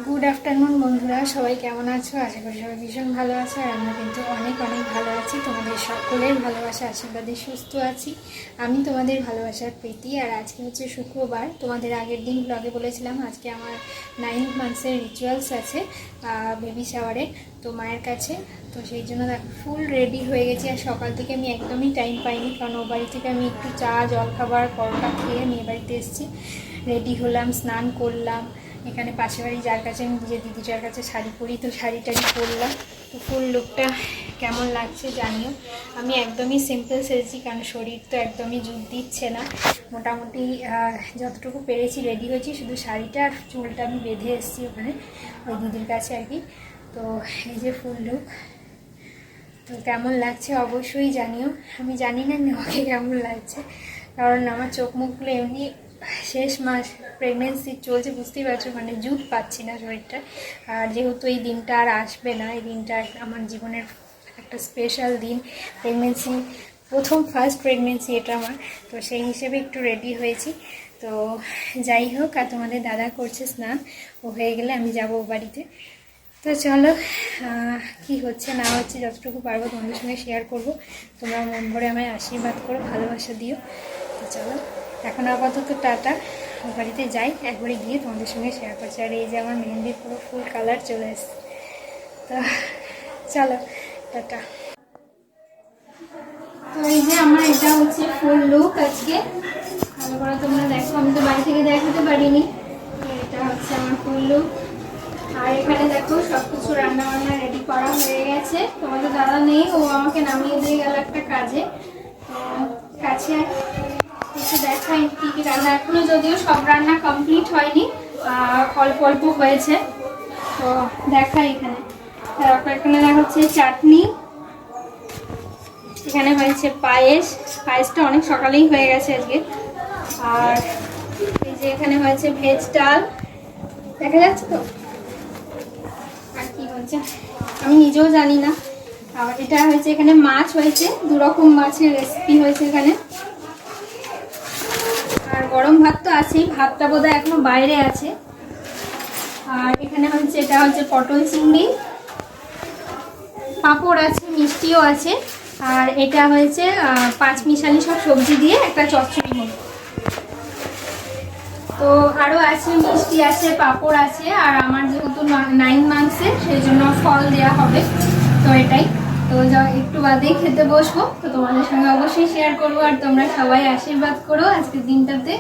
Good afternoon বন্ধুরা, সবাই কেমন আছো? আশা করি সবাই ভীষণ ভালো আছো। আর আমরা কিন্তু অনেক অনেক ভালো আছি। তোমাদের সকলের ভালোবাসা আশীর্বাদে সুস্থ আছি। আমি তোমাদের ভালোবাসার প্রীতি। আর আজকে হচ্ছে শুক্রবার। তোমাদের আগের দিন ব্লগে বলেছিলাম আজকে আমার 9 মান্থসের রিচুয়ালস আছে বেবি শাওয়ারে, তো মায়ের কাছে। তো সেই জন্য ফুল রেডি হয়ে গেছি। আর সকাল থেকে আমি একদমই টাইম পাইনি, কারণ ও বাড়ি থেকে আমি একটু চা জলখাবার পরোটা খেয়ে মেয়ে বাড়িতে এসেছি। রেডি হলাম, স্নান করলাম। এখানে পাশে বাড়ি যার কাছে আমি যে দিদিটার কাছে শাড়ি পরি, তো শাড়ি টাড়ি পরলাম। তো ফুল লুকটা কেমন লাগছে জানিও। আমি একদমই সিম্পল সেরেছি, কারণ শরীর তো একদমই জুত দিচ্ছে না। মোটামুটি যতটুকু পেরেছি রেডি হয়েছি, শুধু শাড়িটা আর চুলটা আমি বেঁধে এসেছি ওখানে ওই দিদির কাছে আর কি। তো এই যে ফুল লুক, তো কেমন লাগছে অবশ্যই জানিও। আমি জানি না আমাকে কেমন লাগছে, কারণ আমার চোখ মুখগুলো এমনি শেষ মাস প্রেগনেন্সি চলছে, বুঝতেই পারছো, মানে জুত পাচ্ছি না শরীরটা। আর যেহেতু এই দিনটা আর আসবে না, এই দিনটা আমার জীবনের একটা স্পেশাল দিন, প্রেগনেন্সি ফার্স্ট প্রেগনেন্সি এটা আমার। তো সেই হিসেবে একটু রেডি হয়েছি। তো যাই হোক, আর তোমাদের দাদা করছে স্নান, ও হয়ে গেলে আমি যাবো বাড়িতে। তো চলো, কি হচ্ছে না হচ্ছে যতটুকু পারবো তোমাদের সঙ্গে শেয়ার করব। তোমরা মন ভরে আমায় আশীর্বাদ করো, ভালোবাসা দিও। তো চলো, এখন আপাতত টাটা। বাড়িতে যাই, একবারে গিয়ে তোমাদের সঙ্গে শেয়ার করছি। আর এই যে আমার মেহেন্দির পুরো ফুল কালার চলে এসছে। তো চলো, টাটা। তো এই যে আমার এটা হচ্ছে ফুল লুক আজকে। ভালো করে তোমরা দেখো, আমি তো বাড়ি থেকে দেখাতে পারিনি। এটা হচ্ছে আমার ফুল লুক। আর এখানে দেখো সবকিছু রান্না বান্না রেডি করা হয়ে গেছে। তোমাদের দাদা নেই, ও আমাকে নামিয়ে দিয়ে গেল একটা কাজে। তো কাছে একটু দেখাই কি কি রান্না, এখনো যদিও সব রান্না কমপ্লিট হয়নি, অল্প অল্প হয়েছে। তো দেখাই এখানে। তারপর এখানে দেখা হচ্ছে চাটনি, এখানে হয়েছে পায়েসটা অনেক সকালেই হয়ে গেছে আজকে। আর এই যে এখানে হয়েছে ভেজ ডাল, দেখা যাচ্ছে তো। আর কি হয়েছে আমি নিজেও জানি না। আর এটা হয়েছে এখানে মাছ হয়েছে, 2 রকম মাছের রেসিপি হয়েছে এখানে। আর গরম ভাত তো আছেই, ভাতটা বোধহয় এখনো বাইরে আছে। আর এখানে হচ্ছে এটা হচ্ছে পটল চিংড়ি, পাঁপড় আছে, মিষ্টিও আছে। আর এটা হয়েছে 5 মিশালি সব সবজি দিয়ে একটা চচ্চড়ি মতো। তো আরও আছে, মিষ্টি আছে, পাঁপড় আছে। আর আমার যেহেতু 9 মান্থসে, সেই জন্য ফল দেওয়া হবে। তো এটাই। তো একটু বাদেই খেতে বসবো, তো তোমাদের সঙ্গে অবশ্যই শেয়ার করবো। আর তোমরা সবাই আশীর্বাদ করো আজকের দিনটাতে।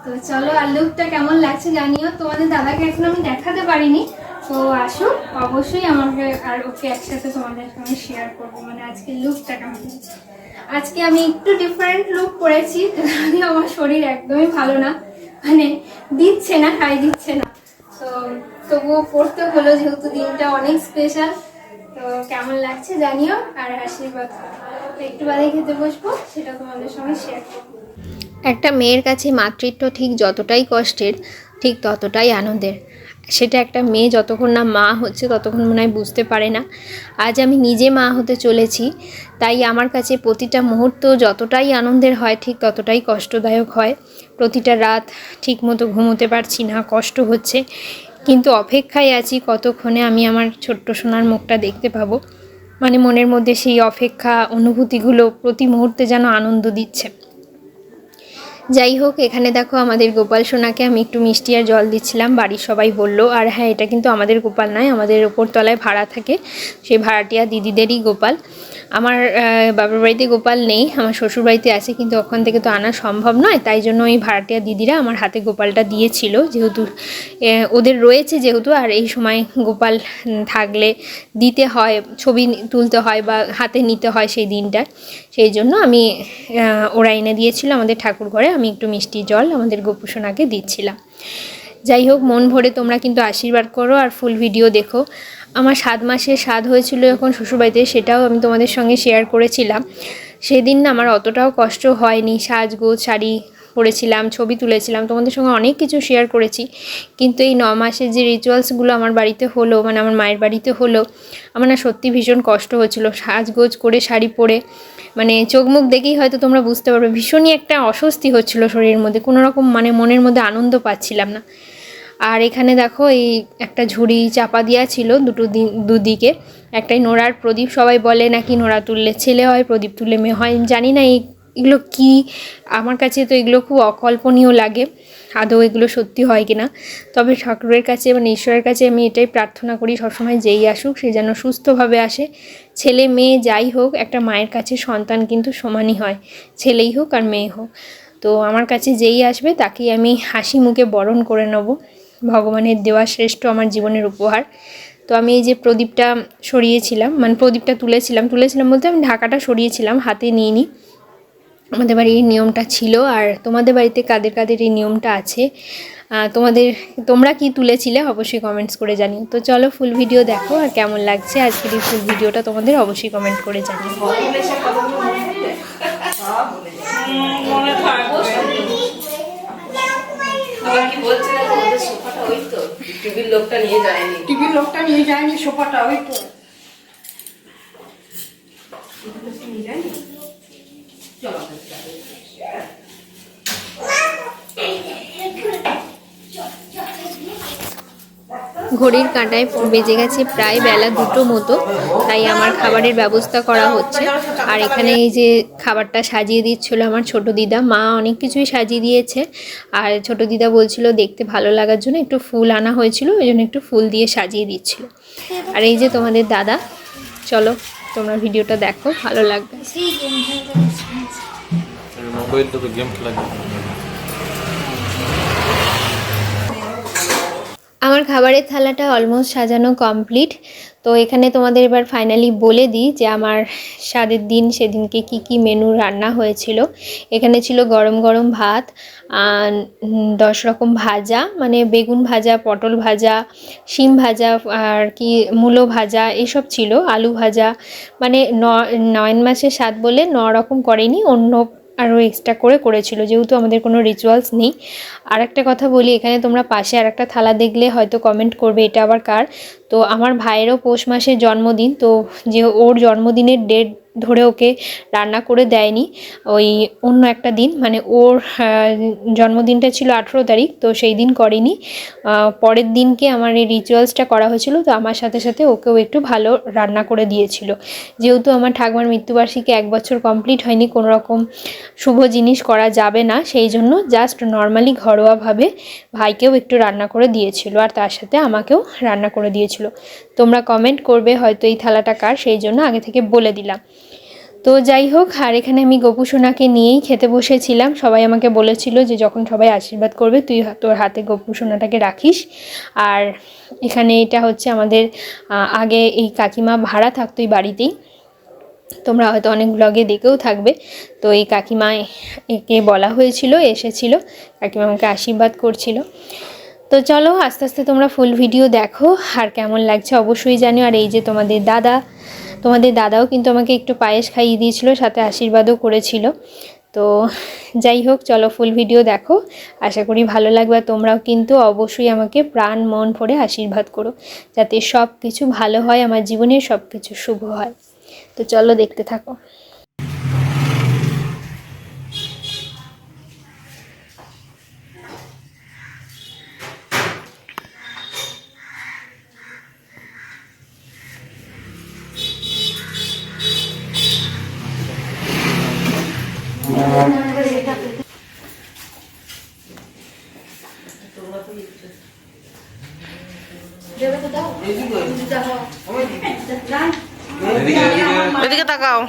তো চলো, আর লুকটা কেমন লাগছে জানিও। তোমাদের দাদাকে এখন আমি দেখাতে পারিনি, তো আসুক অবশ্যই আমাকে আর ওকে একসাথে তোমাদের সঙ্গে শেয়ার করবো, মানে আজকে লুকটা কেমন লাগছে। আজকে আমি একটু ডিফারেন্ট লুক করেছি, যদিও আমার শরীর একদমই ভালো না, মানে দিচ্ছে না, খাই দিচ্ছে না। তো তবুও পড়তে হলো, যেহেতু দিনটা অনেক স্পেশাল। তো কেমন লাগছে জানিও, আর আশীর্বাদ করো। তো একটু বাদে খেতে বসবো, সেটা তোমাদের সঙ্গে শেয়ার করবো। একটা মেয়ের কাছে মাতৃত্ব ঠিক যতটাই কষ্টের, ঠিক ততটাই আনন্দের। সেটা একটা মেয়ে যতক্ষণ না মা হচ্ছে ততক্ষণ মনে হয় বুঝতে পারে না। আজ আমি নিজে মা হতে চলেছি, তাই আমার কাছে প্রতিটা মুহূর্ত যতটাই আনন্দের হয়, ঠিক ততটাই কষ্টদায়ক হয়। প্রতিটা রাত ঠিকমতো ঘুমোতে পারছি না, কষ্ট হচ্ছে, কিন্তু অপেক্ষায় আছি কতক্ষণে আমি আমার ছোট্ট সোনার মুখটা দেখতে পাবো। মানে মনের মধ্যে সেই অপেক্ষা অনুভূতিগুলো প্রতি মুহূর্তে যেন আনন্দ দিচ্ছে। যাই হোক, এখানে দেখো আমাদের গোপাল সোনাকে আমি একটু মিষ্টি আর জল দিচ্ছিলাম। বাড়ির সবাই বললো, আর হ্যাঁ, এটা কিন্তু আমাদের গোপাল নয়, আমাদের ওপরতলায় ভাড়া থাকে, সেই ভাড়াটিয়া দিদিদেরই গোপাল। আমার বাবার বাড়িতে গোপাল নেই, আমার শ্বশুর বাড়িতে আছে, কিন্তু ওখান থেকে তো আনা সম্ভব নয়। তাই জন্য ওই ভাড়াটিয়া দিদিরা আমার হাতে গোপালটা দিয়েছিল, যেহেতু ওদের রয়েছে যেহেতু। আর এই সময় গোপাল থাকলে দিতে হয়, ছবি তুলতে হয় বা হাতে নিতে হয় সেই দিনটা, সেই জন্য আমি ওরা এনে দিয়েছিল আমাদের ঠাকুর ঘরে। আমি একটু মিষ্টি জল আমাদের গোপু সোনাকে দিচ্ছিলাম। যাই হোক, মন ভরে তোমরা কিন্তু আশীর্বাদ করো আর ফুল ভিডিও দেখো। আমার 7 মাসের স্বাদ হয়েছিল যখন শ্বশুরবাড়িতে, সেটাও আমি তোমাদের সঙ্গে শেয়ার করেছিলাম। সেদিন না আমার অতটাও কষ্ট হয়নি, সাজগোজ শাড়ি পরেছিলাম, ছবি তুলেছিলাম, তোমাদের সঙ্গে অনেক কিছু শেয়ার করেছি। কিন্তু এই 9 মাসের যে রিচুয়ালসগুলো আমার বাড়িতে হলো, মানে আমার মায়ের বাড়িতে হলো, আমার না সত্যি ভীষণ কষ্ট হচ্ছিলো। সাজগোজ করে শাড়ি পরে, মানে চোখ মুখ দেখেই হয়তো তোমরা বুঝতে পারবে, ভীষণই একটা অস্বস্তি হচ্ছিলো শরীরের মধ্যে, কোনো রকম মানে মনের মধ্যে আনন্দ পাচ্ছিলাম না। আর এখানে দেখো এই একটা ঝুড়ি চাপা দেওয়া ছিল দুদিকে, একটাই নোড়ার প্রদীপ। সবাই বলে নাকি নোড়া তুললে ছেলে হয়, প্রদীপ তুললে মেয়ে হয়। জানি না এগুলো কি, আমার কাছে তো এগুলো খুব অকল্পনীয় লাগে, আদৌ এগুলো সত্যি হয় কিনা। তবে ঠাকুরের কাছে মানে ঈশ্বরের কাছে আমি এটাই প্রার্থনা করি সবসময়, যেই আসুক সে যেন সুস্থভাবে আসে। ছেলে মেয়ে যাই হোক, একটা মায়ের কাছে সন্তান কিন্তু সমানই হয়, ছেলেই হোক আর মেয়ে হোক। তো আমার কাছে যেই আসবে তাকেই আমি হাসি মুখে বরণ করে নেব, ভগবানের দেওয়া শ্রেষ্ঠ আমার জীবনের উপহার। তো আমি এই যে প্রদীপটা সরিয়েছিলাম, মানে প্রদীপটা তুলেছিলাম বলতে আমি ঢাকাটা সরিয়েছিলাম, হাতে নিইনি। আমাদের বাড়ির এই নিয়মটা ছিল। আর তোমাদের বাড়িতে কাদের কাদের এই নিয়মটা আছে, তোমরা কি তুলেছিলে অবশ্যই কমেন্টস করে জানিও। তো চলো ফুল ভিডিও দেখো, আর কেমন লাগছে আজকের এই ফুল ভিডিওটা তোমাদের অবশ্যই কমেন্ট করে জানিও। টিভির লোকটা নিয়ে যায়নি সোফাটা, ওই তো ঘড়ির কাঁটায় বেজে গেছে প্রায় বেলা 2টো মতো, তাই আমার খাবারের ব্যবস্থা করা হচ্ছে। আর এখানে এই যে খাবারটা সাজিয়ে দিচ্ছিল আমার ছোট দিদা, মা অনেক কিছুই সাজিয়ে দিয়েছে। আর ছোট দিদা বলছিল দেখতে ভালো লাগার জন্য একটু ফুল আনা হয়েছিল, ওই জন্য একটু ফুল দিয়ে সাজিয়ে দিচ্ছিল। আর এই যে তোমাদের দাদা, চলো তোমরা ভিডিওটা দেখো, ভালো লাগবে। আমার খাবারের থালাটা অলমোস্ট সাজানো কমপ্লিট। তো এখানে তোমাদের এবার ফাইনালি বলে দিই যে আমার স্বাদের দিন সেদিনকে কি কি মেনু রান্না হয়েছিল। এখানে ছিল গরম গরম ভাত, 10 রকম ভাজা, মানে বেগুন ভাজা, পটল ভাজা, শিম ভাজা, আর কি মূলো ভাজা, এসব ছিল, আলু ভাজা। মানে 9 মাসের স্বাদ বলে 9 রকম করেনি, অন্য আরও এক্সট্রা করেছিল, যেহেতু আমাদের কোনো রিচুয়ালস নেই। আর একটা কথা বলি, এখানে তোমরা পাশে আর একটা থালা দেখলে হয়তো কমেন্ট করবে এটা আবার কার। তো আমার ভাইয়েরও পৌষ মাসে জন্মদিন, তো যে ওর জন্মদিনের ডেট ধরে ওকে রান্না করে দেয়নি, ওই অন্য একটা দিন, মানে ওর জন্মদিনটা ছিল 18 তারিখ, তো সেই দিন করেনি, পরের দিনকে আমার এই রিচুয়ালসটা করা হয়েছিল। তো আমার সাথে সাথে ওকেও একটু ভালো রান্না করে দিয়েছিল, যেহেতু আমার ঠাকুমার মৃত্যুবার্ষিকী 1 বছর কমপ্লিট হয়নি, কোনো রকম শুভ জিনিস করা যাবে না, সেই জন্য জাস্ট নর্মালি ঘরোয়াভাবে ভাইকেও একটু রান্না করে দিয়েছিল, আর তার সাথে আমাকেও রান্না করে দিয়েছিল। তোমরা কমেন্ট করবে হয়তো এই থালাটা কার, সেই জন্য আগে থেকে বলে দিলাম। তো যাই হোক, আর এখানে আমি গোপু সোনাকে নিয়েই খেতে বসেছিলাম। সবাই আমাকে বলেছিল যে যখন সবাই আশীর্বাদ করবে তুই তোর হাতে গোপু সোনাটাকে রাখিস। আর এখানে এটা হচ্ছে আমাদের আগে এই কাকিমা ভাড়া থাকতো এই বাড়িতেই, তোমরা হয়তো অনেক ব্লগে দেখেও থাকবে। তো এই কাকিমা একে বলা হয়েছিল, এসেছিল, কাকিমা আমাকে আশীর্বাদ করছিল। তো চলো আস্তে আস্তে তোমরা ফুল ভিডিও দেখো, আর কেমন লাগছে অবশ্যই জানিও। আর এই যে তোমাদের দাদাও কিন্তু আমাকে একটু পায়েস খাইয়ে দিয়েছিল, সাথে আশীর্বাদও করেছিল। তো যাই হোক, চলো ফুল ভিডিও দেখো, আশা করি ভালো লাগবে। আর তোমরাও কিন্তু অবশ্যই আমাকে প্রাণ মন ভরে আশীর্বাদ করো, যাতে সব কিছু ভালো হয়, আমার জীবনের সব কিছু শুভ হয়। তো চলো দেখতে থাকো। এদিকে তাকাও।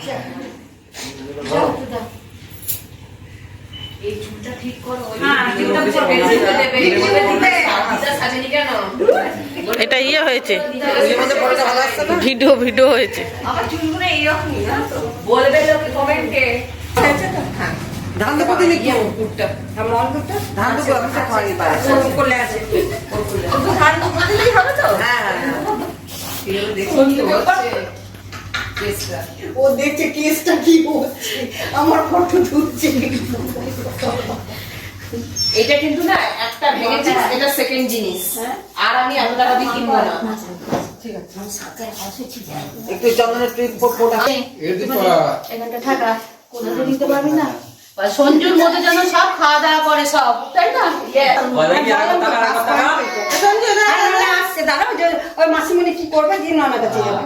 এটা ইয়ে হয়েছে, ভিডিও হয়েছে। ধান দেবো দিলে কি ধান দেবো করলে আছে ধান দিলেই হবে তো। হ্যাঁ ও দেখছে কেসটা কি হচ্ছে, আমার ফটো তুলছে। এটা কিন্তু না একটা ভেঙেছে, এটা সেকেন্ড জিনিস, আর আমি এত টাকা দিয়ে কিনবো না। ঠিক আছে, একটু চন্দনের ট্রিপ পোটা এখানটা থাকা কোথাও দিতে পারবি না। সঞ্জুর মতো যেন সব খাওয়া দাওয়া করে সব, তাই না? আসছে দাঁড়াও, যে ওই মাসিমণি কি করবে দিন আমার কাছে যাবে।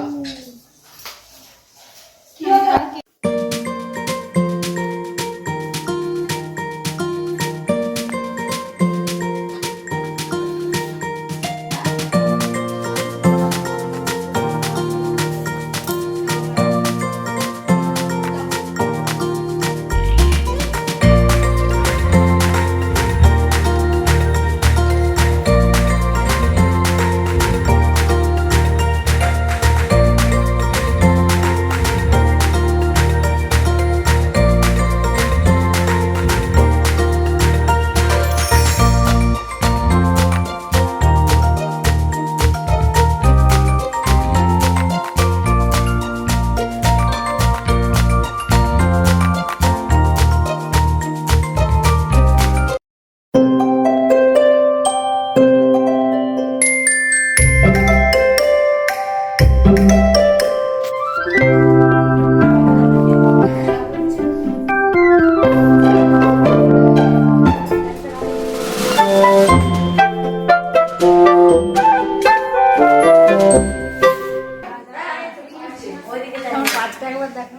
আমার পাঁচটা একবার দেখো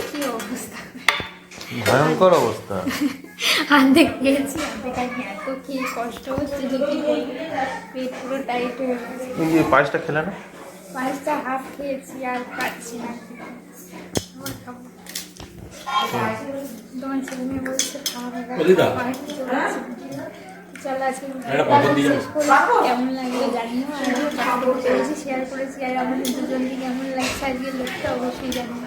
কি অবস্থা, ভয়ঙ্কর অবস্থা। অর্ধেক খেয়েছি, অর্ধেক আমি এত খেয়ে কষ্ট হচ্ছে যে কি বলবো, পেট পুরো টাইট হয়ে গেছে। তুমি কি পায়েসটা খেলে না? পাঁচটা হাফ খেয়েছি আর খাচ্ছি না। আমার খাবো। তোমার ছেলে মেয়ে বলছে খাওয়াবে, চলো আজকে শেষ করি। কেমন লাগলো জানিও, আর করেছি শেয়ার করেছি, আর আমাদের দুজনকে কেমন লাগছে আজকে লোকটা অবশ্যই জানিও।